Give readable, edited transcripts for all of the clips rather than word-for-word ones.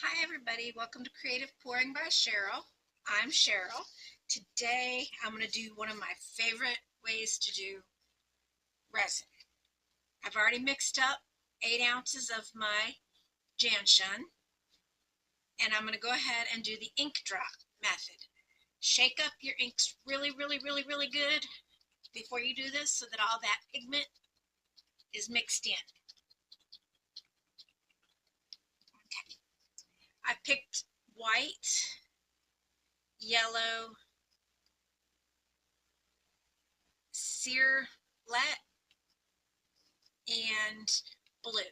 Hi everybody, welcome to Creative Pouring by Cheryl. I'm Cheryl. Today I'm going to do one of my favorite ways to do resin. I've already mixed up 8 ounces of my Janshun, and I'm going to go ahead and do the ink drop method. Shake up your inks really good before you do this so that all that pigment is mixed in. Okay. I picked white, yellow, cerulet, and blue.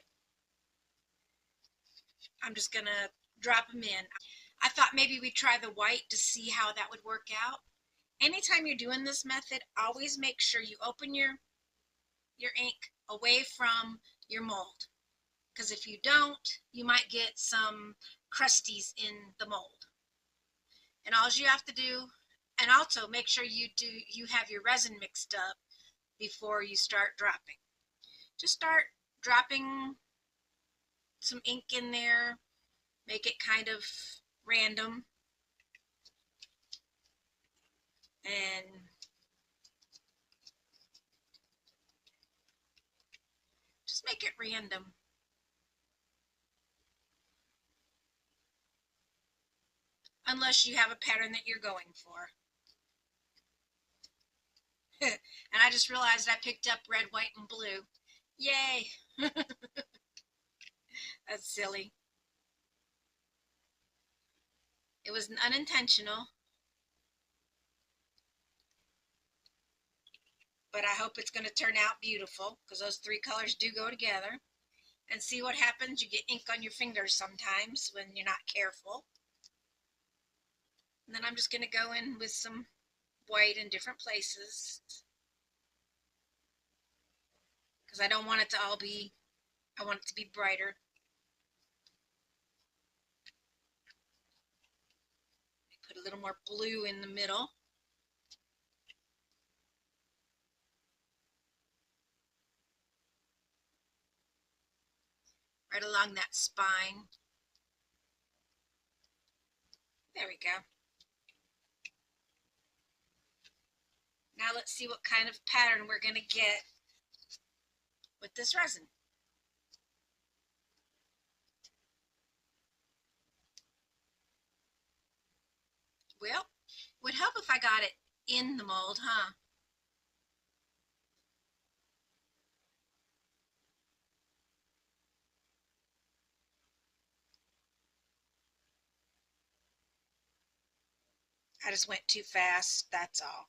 I'm just going to drop them in. I thought maybe we'd try the white to see how that would work out. Anytime you're doing this method, always make sure you open your ink away from your mold, because if you don't, you might get some crusties in the mold. And all you have to do, and also make sure you have your resin mixed up before you start dropping. Just start dropping some ink in there, make it kind of random, and just make it random. Unless you have a pattern that you're going for. And I just realized I picked up red, white, and blue. Yay! That's silly. It was unintentional, but I hope it's going to turn out beautiful, because those 3 colors do go together. And see what happens. You get ink on your fingers sometimes when you're not careful. And then I'm just going to go in with some white in different places, because I don't want it to all be, I want it to be brighter. Put a little more blue in the middle. Right along that spine. There we go. Now let's see what kind of pattern we're going to get with this resin. Well, it would help if I got it in the mold, huh? I just went too fast, that's all.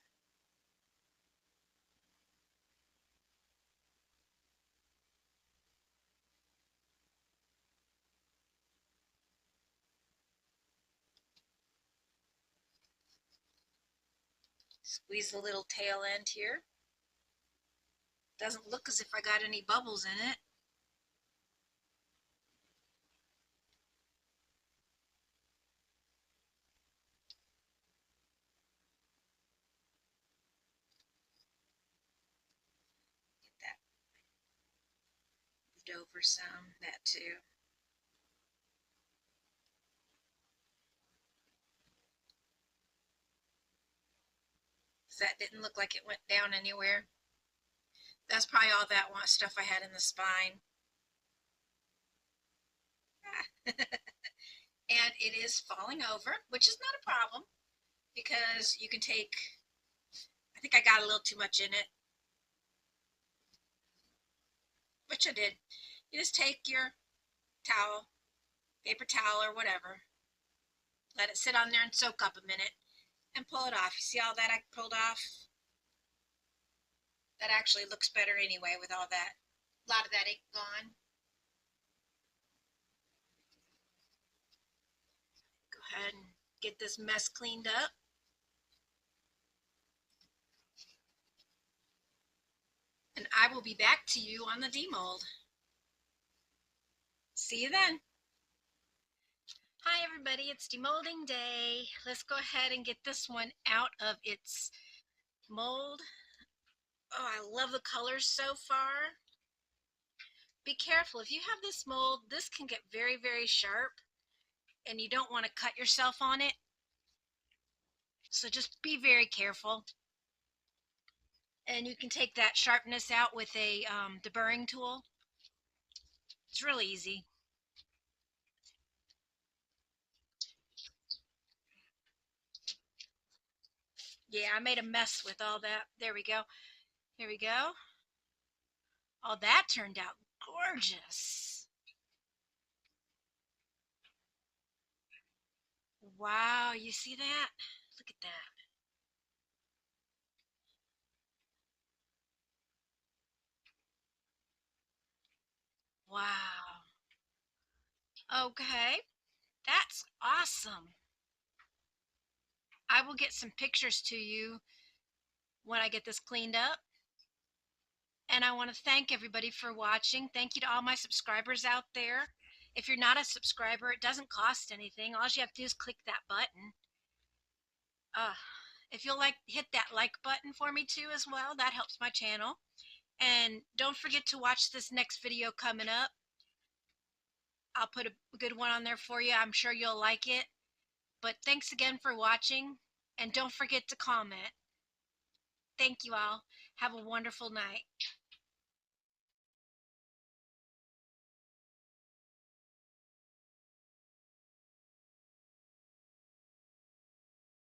Squeeze the little tail end here. Doesn't look as if I got any bubbles in it. Get that moved over some, that too. That didn't look like it went down anywhere. That's probably all that stuff I had in the spine. And it is falling over, which is not a problem, because you can take, I think I got a little too much in it, which I did. You just take your towel, paper towel or whatever, let it sit on there and soak up a minute, and pull it off. You see all that I pulled off? That actually looks better anyway with all that, a lot of that ink gone. Go ahead and get this mess cleaned up. And I will be back to you on the demold. See you then. Hi everybody, it's demolding day. Let's go ahead and get this one out of its mold. Oh, I love the colors so far. Be careful, if you have this mold, this can get very sharp, and you don't want to cut yourself on it. So just be very careful. And you can take that sharpness out with a deburring tool. It's really easy. Yeah, I made a mess with all that. There we go. Here we go. Oh, that turned out gorgeous. Wow, you see that? Look at that. Wow. Okay, that's awesome. I will get some pictures to you when I get this cleaned up. And I want to thank everybody for watching. Thank you to all my subscribers out there. If you're not a subscriber, it doesn't cost anything. All you have to do is click that button. Uh, if you'll hit that like button for me too as well, that helps my channel. And don't forget to watch this next video coming up. I'll put a good one on there for you. I'm sure you'll like it. But thanks again for watching. And don't forget to comment. Thank you all. Have a wonderful night.